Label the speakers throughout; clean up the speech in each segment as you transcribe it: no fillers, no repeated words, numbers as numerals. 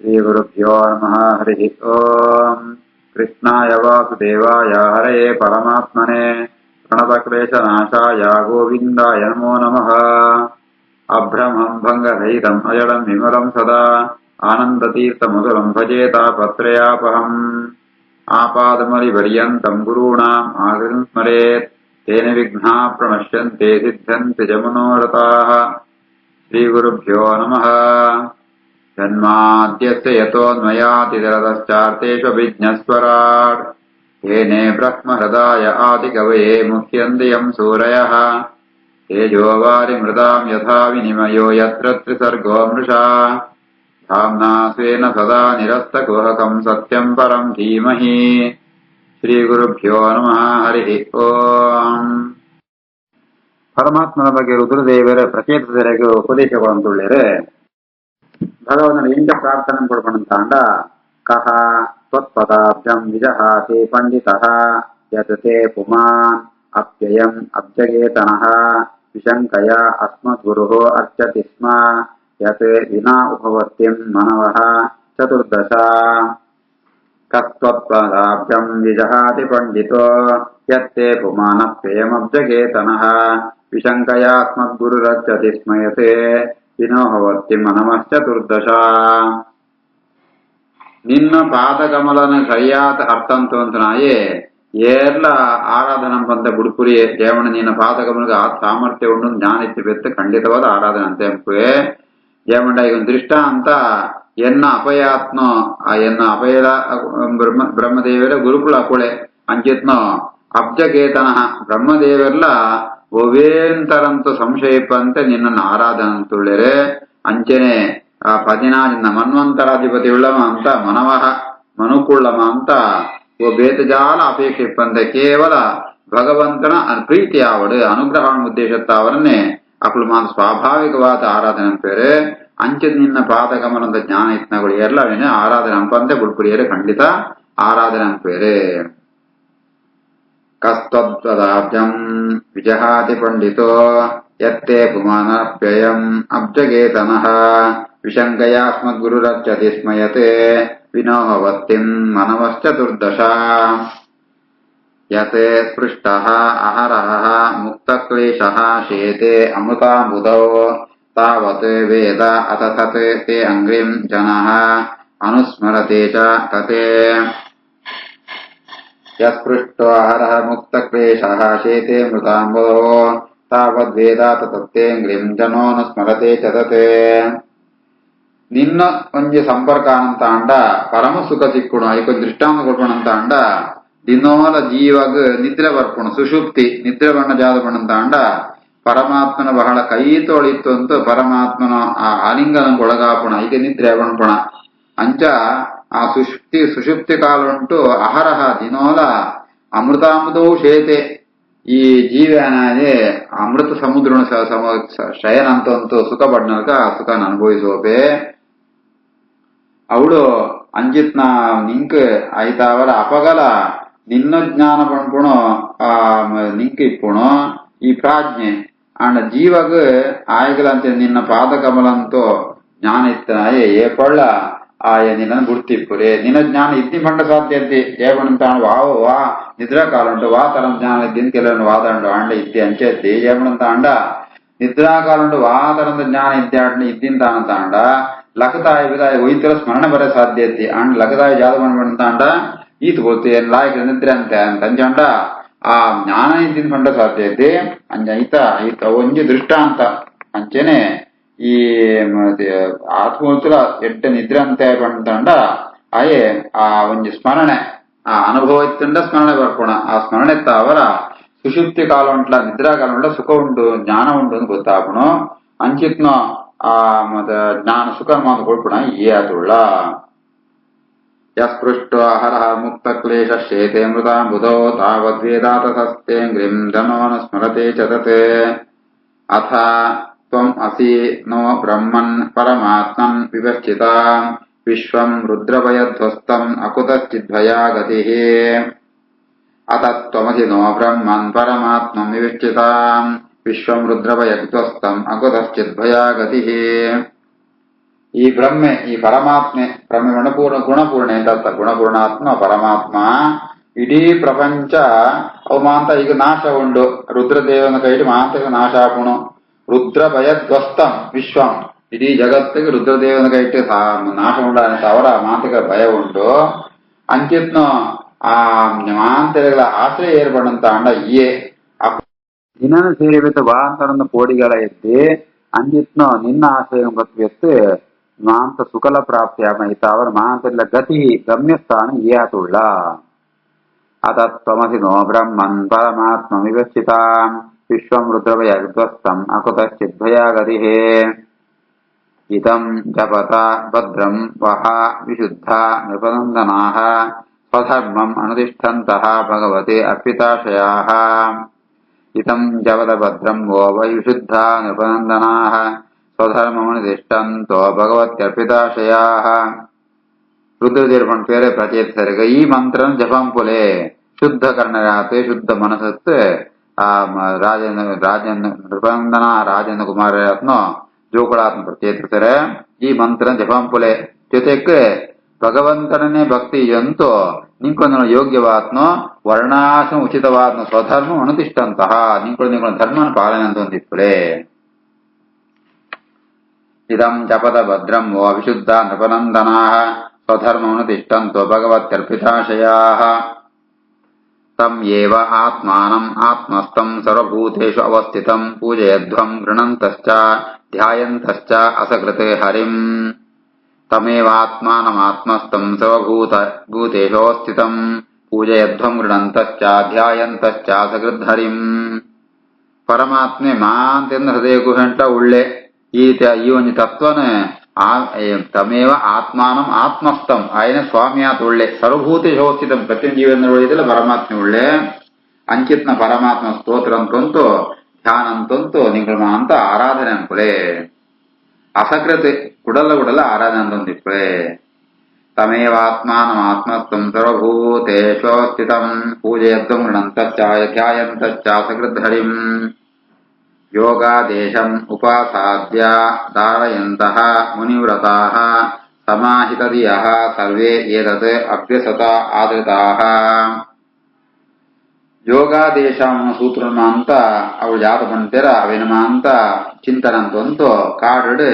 Speaker 1: श्रीगुरुभ्यो नमः। हरिः ओम्। कृष्णाय वासुदेवाय हरये परमात्मने प्रणतक्लेशनाशाय गोविन्दाय नमो नमः। अभ्रमं भङ्गरहितम् अजडं विमलं सदा आनन्दतीर्थमधुरं भजे तापत्रयापहम्। आपादमलिपर्यन्तं गुरूणाम् आकृतिं स्मरेत् तेन विघ्नाः प्रणश्यन्ते सिद्ध्यन्ति च मनोरथाः। श्रीगुरुभ्यो नमः। जन्माद्यस्य यतोऽन्वयातिदरतश्चार्तेष्वभिज्ञस्वराट् येने ब्रह्महृदाय आदिकवये मुह्यन्ति यं सूरयः। तेजोवारिमृदां यथा विनिमयो यत्र त्रिसर्गो मृषा धाम्ना स्वेन सदा निरस्तकुहकं सत्यं परं धीमहि। ಶ್ರೀಗುರುಭ್ಯೋ ನಮಃ. ಹರಿ ಓಂ. ಪರಮಾತ್ಮನ ಬಗ್ಗೆ ರುದ್ರದೇವರ ಪ್ರಚೇತರಿಗೆ ಉಪದೇಶಗಳಂತುಳ್ಳರೆ ಭಗವಂತನ ಇಂಥ ಪ್ರಾರ್ಥನೆ ಕೊಡ್ಕೊಂಡಂತಾಂಡ ಕಹ ತ್ವತ್ಪದಾಬ್ಜಂ ವಿಜಹಾತಿ ಪಂಡಿತಃ ಯತ್ ತೇ ಪುಮಾನ್ ಅಪ್ಯಯಂ ಅಬ್ಜಗೇತನಃ ವಿಶಂಕಯ ಅಸ್ಮದ್ಗುರುಃ ಅರ್ಚತಿ ಸ್ಮ ಯತ್ ವಿನಾ ಉಪವರ್ತಿಂ ಮನವಃ ಚತುರ್ದಶ. ಕಸ್ತ್ವತ್ಪದಾಬ್ಜಂ ವಿಜಹಾತಿ ಪಂಡಿತೋ ಯತ್ತೇ ಪುಮಾನಪ್ಯಯಮಬ್ಜಗೇತನಃ ವಿಶಂಕಯಾಸ್ಮದ್ಗುರುರರ್ಚತಿ ಸ್ಮಯತೆ ವಿನೋಹವತ್ತಿ ಮನಮಶ್ಚತುರ್ದಶ. ನಿನ್ನ ಪಾದಕಮಲನ ಸರಿಯಾದ ಅರ್ಥಂತು ಅಂತನಾಯೇ ಏರ್ಲ ಆರಾಧನಂ ಬಂದ ಬುಡುಪುರಿ ದೇವಣ ನಿನ್ನ ಪಾದಕಮಲಗ ಆ ಸಾಮರ್ಥ್ಯ ಉಂಡು ಜ್ಞಾನಿತ್ಯ ಬೆತ್ತ ಖಂಡಿತವಾದ ಆರಾಧನೆ ಅಂತ ಎಂಪುವೆ ದೇವಂಡ ಈಗ ದೃಷ್ಟ ಅಂತ ಎನ್ನ ಅಪಯಾತ್ನೋ ಆ ಎನ್ನ ಅಪಯಲ ಬ್ರಹ್ಮದೇವರ ಗುರುಕುಲ ಅಪುಳೆ ಅಂಚಿತ್ನೋ ಅಬ್ಜಗೇತನಃ ಬ್ರಹ್ಮದೇವರ್ಲ ಒವೇಂತರಂತು ಸಂಶಯಪಂತೆ ನಿನ್ನ ಆರಾಧನ ಅಂತುಳ್ಳಿರೆ ಅಂಚನೆ ಆ 16 ಮನ್ವಂತರಾಧಿಪತಿ ಉಳ್ಳಮ ಅಂತ ಮನವಹ ಮನುಕುಳ್ಳಮ ಅಂತ ಓ ಬೇತಜಾಲ ಅಪೇಕ್ಷಿಪ್ಪಂತೆ ಕೇವಲ ಭಗವಂತನ ಪ್ರೀತಿ ಆವಡು ಅನುಗ್ರಹವನ್ನು ಉದ್ದೇಶತ್ತಾವರನ್ನೇ ಅಪ್ಪಳು ಮಾತು ಸ್ವಾಭಾವಿಕವಾದ ಆರಾಧನೆ ಪೇರೆ ಅಂಚದ ನಿನ್ನ ಪಾದಗಮನದ ಜ್ಞಾನ ಯತ್ನಗಳು ಎಲ್ಲವೇನೆ ಆರಾಧನೆ ಅಂಪಂತೆ ಬುಡ್ಪುರಿಯರೆ ಖಂಡಿತ ಆರಾಧನೆ ಅಂಪೇರೆ. ಕಸ್ತದ್ವದಾಬ್ಜಂ ವಿಜಹಾತಿ ಪಂಡಿತೋ ಯತ್ತೇ ಪುಮಾನಪ್ಯಯಂ ಅಬ್ಜಗೇತನಃ ವಿಶಂಕಯಾಸ್ಮದ್ಗುರುರರ್ಚತಿ ಸ್ಮಯತೆ ವಿನೋಹವತ್ತಿಂ ಮನವಶ್ಚತುರ್ದಶ. ಯತೆ ಸ್ಪೃಷ್ಟಃ ಅಹರಃ ಮುಕ್ತಕ್ಲೇಶಃ ಶೇತೆ ಅಮೃತಾಂಬುಧೌ ತಾವತ್ ವೇದ ಅಥ ತತ್ ತೇ ಅಂಗ್ರಿಂ ಜನಃ ಅನುಸ್ಮರತೆ ಚ ತತೆ. ಯಸ್ಪೃಷ್ಟೋ ಅಹರಃ ಮುಕ್ತಕ್ಲೇಶಃ ಶೇತೆ ಅಮೃತಾಂಬುಧೌ ತಾವದ್ ವೇದ ಅಥ ತತ್ ತೇ ಅಂಗ್ರಿಂ ಜನೋನುಸ್ಮರತೆ ಚ ತತೆ. ನಿನ್ನ ಒಂಜಿ ಸಂಪರ್ಕ ಅಂತ ಅಂಡ ಪರಮ ಸುಖ ಸಿಕ್ಕುಣ ಐಕ ದೃಷ್ಟಾಂತ ಕೊಡ್ಕೊಂಡಂತ ಅಂಡ ದಿನೋಲ ಜೀವಗ ನಿದ್ರೆ ಬರ್ಪುಣ ಸುಷುಪ್ತಿ ನಿದ್ರೆ ಬಣ್ಣ ಜಾದ ಬಣ್ಣಂತ ಅಂಡ ಪರಮಾತ್ಮನ ಬಹಳ ಕೈ ತೊಳಿತ್ತು ಅಂತ ಪರಮಾತ್ಮನ ಆ ಆಲಿಂಗನಕ್ಕೆ ಒಳಗಾಪುಣ ಈಗ ನಿದ್ರೆ ಬಣ್ಪುಣ ಅಂಚ ಆ ಸುಷುಪ್ತಿ ಕಾಲ ಉಂಟು ಅಹರಹ ದಿನೋಲ ಅಮೃತಾಮೃತವು ಶೇತೆ ಈ ಜೀವನಾಗೆ ಅಮೃತ ಸಮುದ್ರ ಶಯನ ಅಂತಂತೂ ಸುಖ ಪಡ್ನಕ ಸುಖನ ಅನುಭವಿಸೋಪೆ ಅವಳು ಅಂಜಿತ್ನ ನಿಂಕ್ ಆಯ್ತಾವರ ಅಪಗಲ ನಿನ್ನ ಜ್ಞಾನ ಪಣ್ಪುಣು ನಿಂಕ್ ಇಪ್ಪುಣು ಈ ಪ್ರಾಜ್ಞೆ ಅಂಡ ಜೀವಗ ಆಯ್ಗಲಂತೆ ನಿನ್ನ ಪಾದಕಮಲಂತೂ ಜ್ಞಾನ ಇತ್ತನಾಯೇ ಏಪಳ್ಳ ಆಯ ನಿನ್ನ ಗುರ್ತಿಪ್ಪುರೆ ನಿನ್ನ ಜ್ಞಾನ ಇದ್ದಿ ಪಂಡ ಸಾಧ್ಯ ಇದ್ದಿ ಏಪಣಂತ ವಾ ನಿದ್ರಾ ಕಾಲ ಉಂಟು ವಾ ತರಂ ಜ್ಞಾನ ಇದ್ದಿನ ಕೆಲವೊಂದು ವಾದಂಡು ಅಂಡ ಇದ್ದಿ ಅಂಚೆತ್ತಿ ಏಪಣಂತ ಅಂಡ ನಿದ್ರಾ ಕಾಲ ಉಂಟು ವಾ ತರಂದ ಜ್ಞಾನ ಇದ್ದಿ ಇದ್ದಿನ ತಾನಂತ ಅಂಡ ಲಖತಾಯ ವಿದಾಯ ಒಯ್ತರ ಸ್ಮರಣ ಬರ ಸಾಧ್ಯ ಇದ್ದಿ ಅಂಡ್ ಲಖತಾಯ ಜಾದ ಮಾಡ್ಬಂತ ಅಂಡ ಈತ್ ಬೋತಿ ಲಾಯಕ ನಿದ್ರೆ ಅಂತ ಅಂಚಂಡ ಆ ಜ್ಞಾನ ಇದ್ದಿನ ಪಂಡ ಸಾಧ್ಯ ಇದ್ದಿ ಅಂಜ ಈತ ಒಂಜಿ ದೃಷ್ಟ ಅಂತ ಅಂಚೆನೆ ಈ ಆತ್ಮೋತ್ತರ ಎಡ್ಡ ನಿದ್ರೆ ಅಂತ ಪಂಡ ಆಯೇ ಆ ಒಂಜಿ ಸ್ಮರಣೆ ಆ ಅನುಭವ ಇತ್ತಂಡ ಸ್ಮರಣೆ ಬರ್ಕೋಣ ಆ ಸ್ಮರಣೆ ಅವರ ಸುಷುಪ್ತಿ ಕಾಲ ಉಂಟ್ಲ ನಿದ್ರಾ ಕಾಲ ಉಂಟ ಸುಖ ಉಂಟು ಜ್ಞಾನ ಉಂಟು ಅಂತ ಗೊತ್ತಾಪುಣ ಅಂಚಿತ್ನೋ ಆ ಮತ್ತ ಜ್ಞಾನ ಸುಖ ಮಾತು ಕೊಡ್ಪುಣ ಏ ಅದುಳ್ಳ. ಯಸ್ಪೃಷ್ಟೋ ಅಹರಃ ಮುಕ್ತ ಕ್ಲೇಶ ಶೇತೆ ಮೃತಾಂಬುಧೋ ತಾವದ್ವೇದಾತ ಸಸ್ತೇಂಗ್ರಿಂ ಜನೋನು ಸ್ಮರತೆ ಚ ತತ್. ಅಥ ತ್ವಂ ಅಸಿ ನೋ ಬ್ರಹ್ಮನ್ ಪರಮಾತ್ಮನ್ ವಿವಶ್ಚಿತ ವಿಶ್ವಂ ರುದ್ರಭಯಧ್ವಸ್ತಂ ಅಕುತಶ್ಚಿದ್ಭಯಾ ಗತಿಃ. ಅಥ ತ್ವಮಸಿ ನೋ ಬ್ರಹ್ಮನ್ ಪರಮಾತ್ಮಂ ವಿವಶ್ಚಿತ ವಿಶ್ವಂ ರುದ್ರಭಯಧ್ವಸ್ತಂ ಅಕುತಶ್ಚಿದ್ಭಯಾ ಗತಿಃ. ಈ ಬ್ರಹ್ಮೆ ಈ ಪರಮಾತ್ಮೆ ಬ್ರಹ್ಮೆ ಗುಣಪೂರ್ಣೆ ಅಂತ ಗುಣಪೂರ್ಣಾತ್ಮ ಪರಮಾತ್ಮ ಇಡೀ ಪ್ರಪಂಚ ಅವು ಮಾಂತ ಈಗ ನಾಶ ಉಂಡು ರುದ್ರದೇವನ ಕೈಲಿ ಮಾಂತಕ ನಾಶ ಆಪುಣು ರುದ್ರ ಭಯಧ್ವಸ್ತಂ ವಿಶ್ವಂ ಇಡೀ ಜಗತ್ತಿಗೆ ರುದ್ರದೇವನ ಕೈಟ್ ನಾಶ ಉಂಡ ಅಂತ ಅವರ ಮಾಂತಕ ಭಯ ಉಂಟು ಅಂಚಿತ್ನು ಆ ಮಾಂತಗಳ ಆಶ್ರಯ ಏರ್ಪಡಂತ ಅಂಡ ಈಯೇ ದಿನನ ಸೇರಿಬಿಟ್ಟು ಬಾ ಅಂತ ಕೋಡಿಗಳ ಎತ್ತಿ ಅಂಜಿತ್ನು ನಿನ್ನ ಆಶ್ರಯ ಎತ್ತು ಮಾಂತ ಸುಕಲ ಪ್ರಾಪ್ತಿ ಆಮಹಿತ ಅವರ ಮಾಂತಲ್ಲ ಗತಿ ಗಮ್ಯಸ್ಥಾನ ಏತುಳ್ಳ ಅತತ್ವಮಸಿ ನೋ ಬ್ರಹ್ಮನ್ ಪರಮಾತ್ಮ ವಿವಕ್ಷಿತಾಂ ವಿಶ್ವಂ ರುದ್ರಭಯಧ್ವಸ್ತಂ ಅಕುತಶ್ಚಿದ್ಭಯಾಗತಿ ಇದಂ ಜಪತ ಭದ್ರಂ ವಹ ವಿಶುದ್ಧ ನೃಪನಂದನಾಃ ಸ್ವಧರ್ಮಂ ಅನುತಿಷ್ಠಂತಃ ಭಗವತೆ ಅರ್ಪಿತಾಶಯಾಃ ಇದಂ ಜಪತ ಭದ್ರಂ ವೋ ವೈ ವಿಶುದ್ಧ ನೃಪನಂದನಾಃ ಸ್ವಧರ್ಮಂ ಅನುತಿಷ್ಠಂತೋ ಭಗವತ್ಯರ್ಪಿತಾಶಯಾಃ ರುದ್ರದೇವನ பேரை பிரச்சேத்தருக ಈ ಮಂತ್ರ ಜಪಂಪುಲೆ ಶುದ್ಧ ಕರ್ಣರಾತೆ ಶುದ್ಧ ಮನಸತ್ ರಾಜೇಂದ್ರ ನೃಪನಂದನ ರಾಜೇಂದ್ರ ಕುಮಾರತ್ನ ಜೋಕುಳಾತ್ಮ ಪ್ರಚೇತಿಸ್ತಾರೆ ಈ ಮಂತ್ರ ಜಪಂಪುಲೆ ಜೊತೆಗೆ ಭಗವಂತನೇ ಭಕ್ತಿ ಎಂತೋ ನಿಂಕೊಂಡು ಯೋಗ್ಯವಾತ್ನೋ ವರ್ಣಾಶ್ರಮ ಉಚಿತವಾತ್ನ ಸ್ವಧರ್ಮ ಅನುತಿಷ್ಠಂತಹ ನಿಂಕೊಂಡು ಧರ್ಮನ ಪಾಲನೆ ಅಂತ ಒಂದಿಪ್ಪುಲೆ ಇದಂ ಜಪದ ಭದ್ರಂ ವೋ ವಿಶುದ್ಧ ನೃಪನಂದನಾಃ ಸ್ವಧರ್ಮಮನುತಿಷ್ಠಂತೋ ಭಗವತ್ಯರ್ಪಿತಾಶಯಾಃ ತಂ ಏವ ಆತ್ಮಾನಂ ಆತ್ಮಸ್ಥಂ ಸರ್ವಭೂತೇಷು ಅವಸ್ಥಿತಂ ಪೂಜಯಧ್ವಂ ಗೃಣಂತಶ್ಚ ಧ್ಯಾಯಂತಶ್ಚ ಅಸಕೃತೆ ಹರಿಂ ತಮೇವಾತ್ಮಾನಂ ಆತ್ಮಸ್ಥಂ ಸರ್ವಭೂತೇಷು ಅವಸ್ಥಿತಂ ಪೂಜಯಧ್ವಂ ಗೃಣಂತಶ್ಚ ಧ್ಯಾಯಂತಶ್ಚ ಅಸಕೃತ್ ಹರಿಂ ಪರಮಾತ್ಮೆ ಮಾಂತೆಂದ ಹೃದಯಕ್ಕೂ ಹೆಂಟ ಉಳ್ಳೆ ಈ ಒಂದು ತತ್ವನ ತಮೇವ ಆತ್ಮಾನಂ ಆತ್ಮಸ್ಥಂ ಆಯನ ಸ್ವಾಮಿಯಾತ್ ಒಳ್ಳೆ ಸರ್ವಭೂತೇಷು ಅವಸ್ಥಿತಂ ಪ್ರತಿಯೊಂದು ಜೀವನ ಒಳ್ಳೆದಿಲ್ಲ ಪರಮಾತ್ಮ ಒಳ್ಳೆ ಅಂಚಿತ್ನ ಪರಮಾತ್ಮ ಸ್ತೋತ್ರ ಅಂತಂತೂ ಧ್ಯಾನ ಅಂತಂತೂ ನಿಂಗಳ ಅಂತ ಆರಾಧನೆ ಅನ್ಕೊಳೆ ಅಸಕೃತೆ ಗುಡಲ ಆರಾಧನೆ ಅಂತಂದಿಪ್ಪಳೆ ತಮೇವಾತ್ಮಾನಂ ಆತ್ಮಸ್ಥಂ ಸರ್ವಭೂತೇಷು ಅವಸ್ಥಿತಂ ಪೂಜಯಧ್ವಂ ಗೃಣಂತಶ್ಚ ಧ್ಯಾಯಂತಶ್ಚ ಅಸಕೃತ್ ಹರಿಂ ಯೋಗಾದೇಶಂ ಉಪಾಸಾದ್ಯ ಧಾರಯಂತಃ ಮುನಿವ್ರತಾಃ ಸಮಾಹಿತಧಿಯಃ ಸರ್ವೇ ಏತತ್ ಅಭ್ಯಸತ ಆದೃತಾಃ ಯೋಗಾದೇಶ ಸೂತ್ರನ ಅಂತ ಅವಳು ಜಾತ ಬಂತೀರ ಅವೇನಮ ಅಂತ ಚಿಂತನ ಅಂತಂತು ಕಾಡು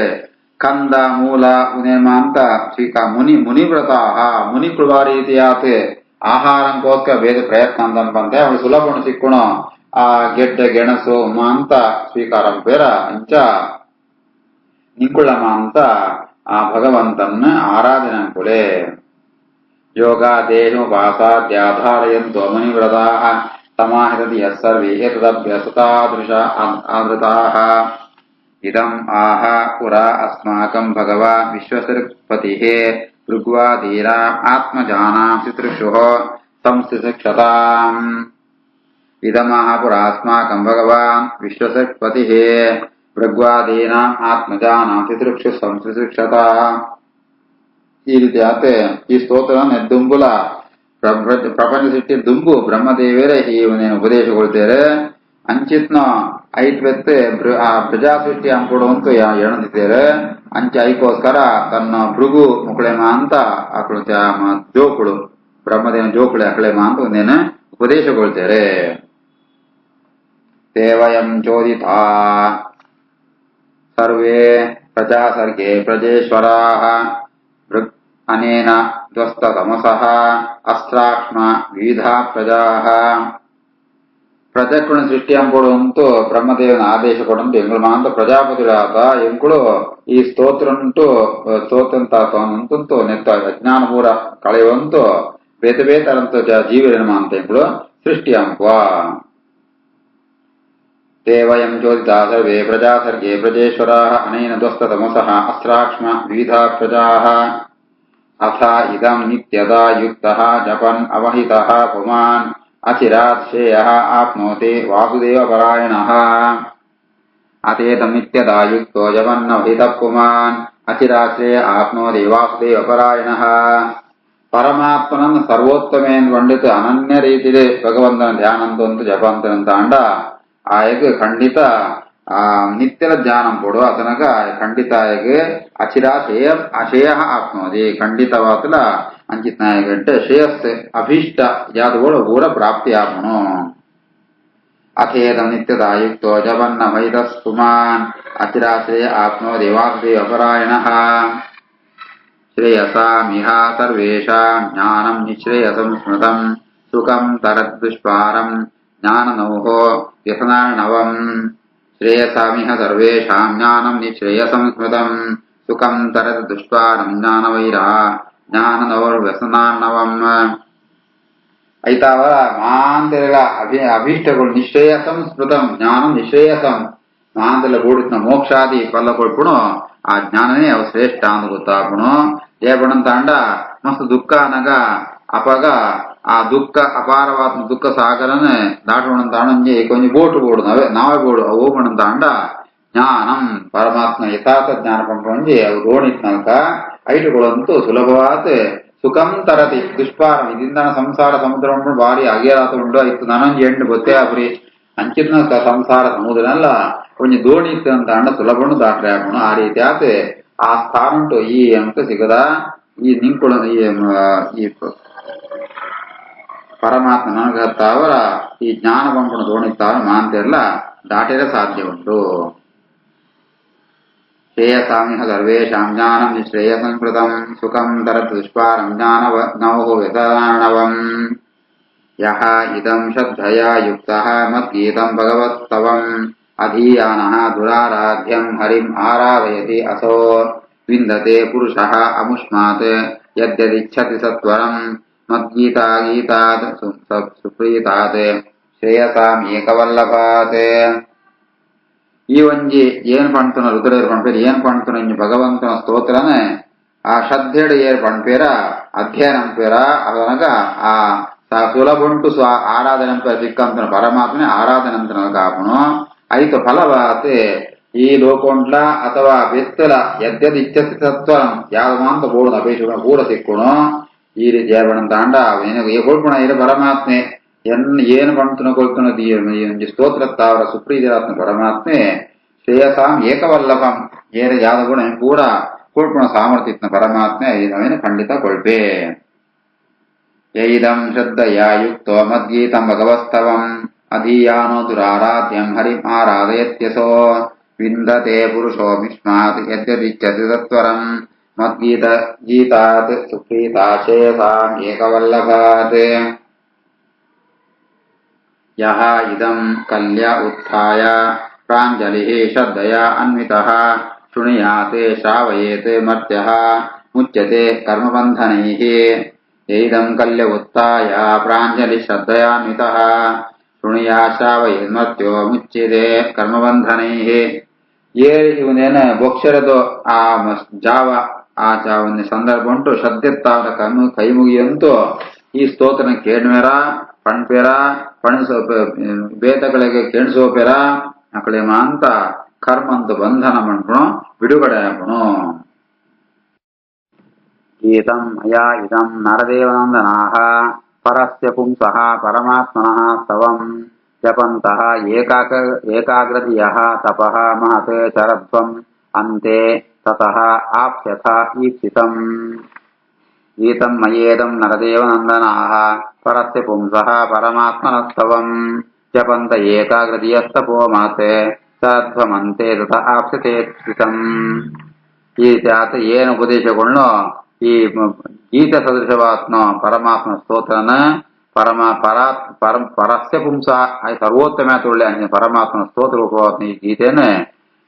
Speaker 1: ಕಂದ ಮೂಲ ಉನೇಮ ಅಂತ ಸ್ವೀಕ ಮುನಿವ್ರತಾಃ ಮುನಿಕೃಳ ರೀತಿಯಾತ್ ಆಹಾರಂಗೋಸ್ಕರ ಬೇರೆ ಪ್ರಯತ್ನ ಅಂತಂತೆ ಅವಳು ಸುಲಭವನ್ನು ಸಿಕ್ಕುಣು ಆ ಗೆಡ್ಡೆ ಗೆಣಸು ಅಂತ ಸ್ವೀಕಾರ ಬೇರ ಅಂಚ ನಿಂಕುಳಮ ಅಂತ ಆ ಭಗವಂತನ ಆರಾಧನೆ ಅನ್ಕೊಳೆ ಯೋಗ ದೇಹೋಪಾಸಾದ್ಯಾಧಾರಯಂತೋ ಮುನಿವ್ರತಾಃ ಸಮಾಹಿತಧಿಯ ಸರ್ವೇ ಏತದಭ್ಯಸತಾದೃಶ ಆದೃತಾಃ ಇದಂ ಆಹ ಪುರ ಅಸ್ಮಾಕಂ ಭಗವಾನ್ ವಿಶ್ವಸೃಕ್ಪತಿಃ ಋಗ್ವಾದೀರ ಆತ್ಮಜಾನಾಂಸಿ ತೃಷುಃ ಸಂಸ್ಥಿತಿಕ್ಷತಾಂ ಇದಮಾಹ ಪುರಾಸ್ಮಾಕಂ ಭಗವಾನ್ ವಿಶ್ವಸೃಕ್ಪತಿಃ ಭೃಗ್ವಾದೀನಾಂ ಆತ್ಮಜಾನಾಂಸಿ ತೃಕ್ಷು ಸಂಸ್ಥಿತಿಕ್ಷತ ಈ ರೀತಿ ಆತೆ ಈ ಸ್ತೋತ್ರ ದುಂಬುಲ ಪ್ರಪಂಚ ಸೃಷ್ಟಿ ದುಂಬು ಬ್ರಹ್ಮದೇವರೇ ಇವನೇನು ಉಪದೇಶಗೊಳ್ತಾರೆ ಅಂಚಿತ್ನ ಐಟ್ವೆತ್ತೆ ಆ ಪ್ರಜಾ ಸೃಷ್ಟಿ ಅಂಕೊಡುವಂತೂ ಎಣದಿದ್ದಾರೆ ಅಂಚೆ ಐಕೋಸ್ಕರ ತನ್ನ ಭೃಗು ಮುಕುಳೆಮ ಅಂತ ಆಕಳು ಜೋಕುಳು ಬ್ರಹ್ಮದೇವನ ಜೋಕುಳೆ ಅಕಳೆಮ ಅಂತ ಒಂದೇನು ಉಪದೇಶಗೊಳ್ತಾರೆ ದೇವಯಂ ಚೋದಿತಾ ಸರ್ವೇ ಪ್ರಜಾ ಸರ್ಗೆ ಪ್ರಜೇಶ್ವರಾಃ ಅನೇನ ಧ್ವಸ್ತ ತಮಸಃ ಅಸ್ತ್ರಾಕ್ಷ್ಮ ವಿವಿಧಾ ಪ್ರಜಾಃ ಪ್ರಜೆಗಳನ್ನು ಸೃಷ್ಟಿ ಅಂಕೊಡುವಂತೂ ಬ್ರಹ್ಮದೇವನ ಆದೇಶ ಕೊಡಂತು ಎಂಗಳು ಮಾಂತ ಪ್ರಜಾಪತಿಗಳಾದ ಎಂಗಳು ಈ ಸ್ತೋತ್ರಂಟು ಸ್ತೋತ್ರಂತಂತೂ ನೆತ್ತ ಅಜ್ಞಾನಪೂರ ಕಳೆಯುವಂತೂ ಬೇತೆ ಬೇತರಂತ ಜೀವನ ಅಂತ ಎಂಗಳು ಸೃಷ್ಟಿ ಅಂಕುವ ದೇವಯಂ ಚೋದಿತಾ ಸರ್ವೇ ಪ್ರಜಾ ಸರ್ಗೆ ಪ್ರಜೇಶ್ವರಾಃ ಅನೇನ ಧ್ವಸ್ತ ತಮಸಃ ಅಸ್ತ್ರಾಕ್ಷ್ಮ ವಿವಿಧಾ ಪ್ರಜಾಃ ಅಥ ಇದಂ ನಿತ್ಯದಾ ಯುಕ್ತಃ ಜಪನ್ ಅವಹಿತಃ ಪುಮಾನ್ ಅಚಿರಾತ್ ಶ್ರೇಯಃ ಆಪ್ನೋತಿ ವಾಸುದೇವಪರಾಯಣಃ ಅತೇತಮಿತ್ಯದಾ ಯುಕ್ತೋ ಜಪನ್ನವಹಿತಃ ಪುಮಾನ್ ಅಚಿರಾತ್ ಶ್ರೇಯ ಆಪ್ನೋತಿ ವಾಸುದೇವಪರಾಯಣಃ ಪರಮಾತ್ಮನನ್ನು ಸರ್ವೋತ್ತಮೆಯನ್ನು ಕೊಂಡಿತು ಅನನ್ಯ ರೀತಿಯಲ್ಲಿ ಭಗವಂತನ ಧ್ಯಾನಂತಂತು ಜಪಂತನಂತ ಅಂಡ ಆಯಗ ಖಂಡಿತ నిత్యల ధ్యానం పొడు అతనగ ఖండితాయಗೆ ಅಶೇಯ ಆಪ್ನೋದಿ ಖಂಡಿತವಾತಲ ಅಂಚಿತ್ನಾಯಗೆ అంటే ಶ್ರೇಯಸ್ ಅಭೀಷ್ಟ ಯಾದವಳು ಊರ ಪ್ರಾಪ್ತಿ ಆಪನು ಅಥೇದಂ ನಿತ್ಯದಾಯುಕ್ತೋ ಜಪನ್ನ ಮೈತಸ್ ಪುಮಾನ್ ಅಚಿರಾಶ್ರೇಯ ಆಪ್ನೋದಿ ವಾಸುದೇವ ಪರಾಯಣಃ ಶ್ರೇಯಸಾಮಿಹ ಸರ್ವೇಷಾಂ ಜ್ಞಾನಂ ನಿಶ್ರೇಯಸಂ ಸ್ಮೃತಂ ಸುಖಂ ತರದ್ದುಷ್ಪಾರಂ ಜ್ಞಾನನೌಹೋ ವ್ಯಸನಾರ್ಣವಂ ಶ್ರೇಯಸಾಮಿಹ ಸರ್ವೇಷಾಂ ಜ್ಞಾನಂ ನಿಶ್ರೇಯಸಂ ಸ್ಮೃತಂ ಸುಖಂ ತರದ್ದುಷ್ಪಾರಂ ಜ್ಞಾನನೌರ್ವ್ಯಸನಾರ್ಣವಂ ಐತಾವರ ಮಾಂತರಗಳ ಅಭೀಷ್ಟಗಳು ನಿಶ್ರೇಯಸಂ ಸ್ಮೃತಂ ಜ್ಞಾನಂ ನಿಶ್ರೇಯಸಂ ಮಾಂತಲ ಗೂಡಿನ ಮೋಕ್ಷಾದಿ ಫಲ ಕೊಡ್ಪುಣು ಆ ಜ್ಞಾನನೇ ಅವ ಶ್ರೇಷ್ಠ ಅಂತ ಗೊತ್ತಾಪುಣು ಏಪಣಂತ ಅಂಡ ಮಸ್ತ್ ದುಃಖ అనಗ ಅಪಗ ಆ ದುಃಖ ಅಪಾರವಾದ ದುಃಖ ಸಾಗರನ ದಾಟೋಣಂತ ಅಣಂಜೆ ಕೊಂಚ ಬೋಟು ಬೋಡು ನಾವೇ ಬೋಡು ಅವು ಓಪಣಂತ ಅಂಡ ಜ್ಞಾನಂ ಪರಮಾತ್ಮ ಯಥಾರ್ಥ ಜ್ಞಾನ ಪಂಪಂಜೆ ಅವು ರೋಣಿತ್ನಲ್ಕ ಐಟುಗಳಂತೂ ಸುಲಭವಾದ ಸುಖಂ ತರತಿ ದುಷ್ಪಾರಂ ಇದರಿಂದ ಸಂಸಾರ ಸಮುದ್ರ ಭಾರಿ ಅಗೇರಾತ ಉಂಡು ಇತ್ತು ನನಂಜೆ ಎಂಟು ಗೊತ್ತೇ ಆಗ್ರಿ ಅಂಚಿನ ಸಂಸಾರ ಸಮುದ್ರನಲ್ಲ ಕೊಂಚ ದೋಣಿ ಇತ್ತು ಅಂತ ಅಂಡ ಸುಲಭನು ದಾಟ್ರೆ ಆಪಣು ಆ ರೀತಿ ಆತ ಆ ಸ್ಥಾನ ಉಂಟು ಈ ಅಂಕ ಸಿಗದ ಈ ನಿಂಕುಳ ಈ ಪರಮಾತ್ಮ ನನಗತ್ತಾವರ ಈ ಜ್ಞಾನ ಪಂಪಣ ದೋಣಿತ್ತಾವ ಮಾಂತೆಲ್ಲ ದಾಟಿರ ಸಾಧ್ಯ ಉಂಟು ಶ್ರೇಯಸಾಮಿಹ ಸರ್ವೇಷಾಂ ಜ್ಞಾನಂ ನಿಶ್ರೇಯಸಂ ಸ್ಮೃತಂ ಸುಖಂ ತರತ್ ದುಷ್ಪಾರಂ ಜ್ಞಾನನೌಹೋ ವ್ಯಸನಾರ್ಣವಂ ಯಃ ಇದಂ ಶ್ರದ್ಧಯಾ ಯುಕ್ತಃ ಮದ್ಗೀತಂ ಭಗವತ್ತವಂ ಅಧೀಯಾನಃ ದುರಾರಾಧ್ಯಂ ಹರಿಂ ಆರಾಧಯತಿ ಅಸೋ ವಿಂದತೆ ಪುರುಷಃ ಅಮುಷ್ಮಾತ್ ಯದ್ಯದಿಚ್ಛತಿ ಸತ್ವರಂ ಮದ್ಗೀತಾ ಗೀತಾತ್ ಸುಪ್ರೀತಾತ್ ಶ್ರೇಯಸಾಂ ಏಕವಲ್ಲಭಾತ್ ಈ ಒಂಜಿ ಏನ್ ಪಂಡ್ತುನ ರುದ್ರೇರ್ ಪಂಡ್ಪೇರ ಏನ್ ಪಂಡ್ತುನ ಇಂಜಿ ಭಗವಂತನ ಸ್ತೋತ್ರನೆ ಆ ಶ್ರದ್ಧೆಡು ಏರ್ ಪಂಡ್ಪೇರ ಅಧ್ಯಯನಂ ಪೇರ ಅದನಗ ಆ ಸುಲಭುಂಟು ಆರಾಧನೆಂಪೇರ ಸಿಕ್ಕಂತನ ಪರಮಾತ್ಮನೆ ಆರಾಧನೆಂತನಗ ಆಪುನು ಐತು ಫಲವಾತೆ ಈ ಲೋಕೊಂಡ್ಲ ಅಥವಾ ಬೆತ್ತಲ ಯದ್ಯದ್ ಇಚ್ಛತಿ ಸತ್ವರಂ ಯಾವ್ದು ಮಾಂತ ಬೋಡು ಅಪೇಕ್ಷ ಕೂಡ ಸಿಕ್ಕುಣು ಈ ರೀತಿ ಏರ್ಪಡಂತ ಅಂಡ ಕೊಳ್ಪುಣ ಇರ ಪರಮಾತ್ಮೆ ಏನು ಪಂಡ್ತುನ ಕೊಳ್ತುನದು ಈ ಸ್ತೋತ್ರತ್ತಾವರ ಸುಪ್ರೀತಿರಾತ್ಮ ಪರಮಾತ್ಮೆ ಶ್ರೇಯಸಾಂ ಏಕವಲ್ಲಭಂ ಏರ ಯಾವ್ದು ಗುಣ ಕೂಡ ಕೊಳ್ಪುಣ ಸಾಮರ್ಥ್ಯತ್ನ ಪರಮಾತ್ಮೆ ಅವೇನು ಖಂಡಿತ ಕೊಳ್ಪೆ ಯೈದಂ ಶ್ರದ್ಧಯಾ ಯುಕ್ತೋ ಮದ್ಗೀತಂ ಭಗವಸ್ತವಂ ಅಧೀಯಾನೋ ದುರಾರಾಧ್ಯಂ ಹರಿಂ ಆರಾಧಯತ್ಯಸೋ ವಿಂದತೆ ಪುರುಷೋ ಮಿಷ್ಮಾತ್ ಯದ್ಯದಿಚ್ಛತಿ ಸತ್ವರಂ ಮದ್ಗೀತ ಗೀತಾತ್ ಸುಪ್ರೀತಾ ಶ್ರೇಯಸಾಂ ಏಕವಲ್ಲಭಾತ್ ಯಹ ಇದಂ ಕಲ್ಯ ಉತ್ಥಾಯ ಪ್ರಾಂಜಲಿಃ ಶ್ರದ್ಧಯಾ ಅನ್ವಿತಃ ಶೃಣುಯಾತ್ ಶ್ರಾವಯೇತ್ ಮರ್ತ್ಯಃ ಮುಚ್ಯತೆ ಕರ್ಮಬಂಧನೈಃ ಯೈದಂ ಕಲ್ಯ ಉತ್ಥಾಯ ಪ್ರಾಂಜಲಿ ಶ್ರದ್ಧಯಾನ್ವಿತಃ ಶೃಣುಯಾ ಶ್ರಾವಯೇತ್ ಮರ್ತ್ಯೋ ಮುಚ್ಯತೆ ಕರ್ಮಬಂಧನೈಃ ಇವನೇನ ಬೊಕ್ಷರದು ಆ ಜಾವ ಆ ಜಾವನ ಸಂದರ್ಭ ಉಂಟು ಶ್ರದ್ಧೆತ್ತಾದ ಕೈ ಮುಗಿಯಂತೂ ಈ ಸ್ತೋತ್ರನ ಕೇಳ್ಮೇರ ಪಣ್ಪೇರ ಪಣಿಸೋ ಬೇತಗಳಿಗೆ ಕೇಣಿಸೋಪೇರ ಅಕಡೆ ಮಾಂತ ಕರ್ಮಂತ ಬಂಧನ ಮಣ್ಪುಣು ಬಿಡುಗಡೆ ಆಪುಣು ಗೀತಂ ಮಯಾ ಇದಂ ನರದೇವನಂದನಾಃ ಪರಸ್ಯ ಪುಂಸಃ ಪರಮಾತ್ಮನಃ ಸ್ತವಂ ಜಪಂತಃ ಏಕಾಗ್ರತಿಯಃ ತಪಃ ಮಹತ್ ಚರಧ್ವಂ ಅಂತೆ ತತಃ ಆಪ್ಸ್ಯಥ ಈಪ್ಸಿತಂ ಗೀತಂ ಮಯೇದಂ ನರದೇವನಂದನಾಃ ಪರಸ್ಯ ಪುಂಸಃ ಪರಮಾತ್ಮನಸ್ತವಂ ಜಪಂತ ಏಕಾಗ್ರತಿಯಸ್ತಪೋ ಮಹತ್ ಚರಧ್ವಮಂತೆ ತತಃ ಆಪ್ಸ್ಯತೆ ಈಪ್ಸಿತಂ ಈ ರೀತಿ ಆತ ಏನು ಉಪದೇಶಗಳನ್ನು ಈ ಗೀತ ಸದೃಶವಾತ್ಮ ಪರಮಾತ್ಮ ಸ್ತೋತ್ರನ ಪರಸ್ಯ ಪುಂಸ ಸರ್ವೋತ್ತಮ ತುಳ್ಳೆ ಪರಮಾತ್ಮನ ಸ್ತೋತ್ರ ರೂಪವಾತ್ಮ ಈ ಗೀತೆನೆ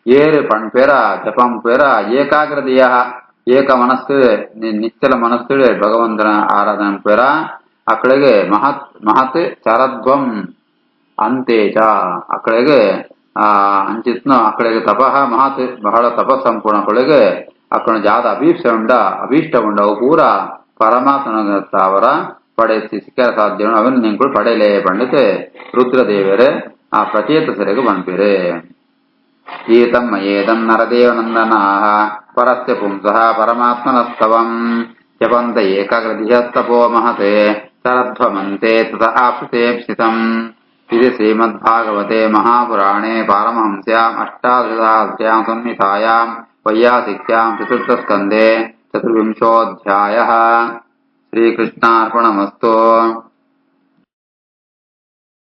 Speaker 1: ಏರು ಪಣ್ಪೇರ ಜಪಂ ಪೇರ ಏಕಾಗ್ರತೆಯ ಏಕ ಮನಸ್ಸು ನಿಶ್ಚಲ ಮನಸ್ಸು ಭಗವಂತನ ಆರಾಧನ ಪೇರ ಅಕಡೆಗೆ ಮಹತ್ ಚರಧ್ವಂ ಅಂತೇಜ ಅಕಡೆಗೆ ಅಂಚಿತ್ನ ಅಕಡೆಗೆ ತಪಃ ಮಹತ್ ಬಹಳ ತಪಸ್ಸಂಪೂರ್ಣ ಕಡೆಗೆ ಅక్కడ ಜಾದ ಅಭೀಷ್ಟ ಉಂಡ ಅವು ಪೂರ ಪರಮಾತ್ಮನ ಅವರ ಪಡೆಸಿ ಸಿಕ್ಕ ಸಾಧ್ಯ ಅವನು ನಿಂಗಳು ಪಡೆಯಲೇ ಪಂಡಿತೆ ರುದ್ರದೇವರೇ ಆ ಪ್ರಚೇತ ಸೆರೆಗೆ ಬಂದ್ಬಿರೆ ಗೀತಂ ಮಯೇದಂ ನರದೇವನಂದನಾಃ ಪರಸ್ಯ ಪುಂಸಃ ಪರಮಾತ್ಮನಸ್ತವಂ ಜಪಂತ ಏಕಾಗ್ರತಿಯಸ್ತಪೋ ಮಹತೆ ಚರಧ್ವಮಂತೆ ತತಃ ಆಪ್ಸುತೆ ಸ್ಥಿತಂ इति श्रीमद्भागवते महापुराणे पारमहंस्याम् अष्टादशाध्याय्यां संहितायां वैयासिक्यां चतुर्थस्कन्धे 24 श्रीकृष्णार्पणमस्तु।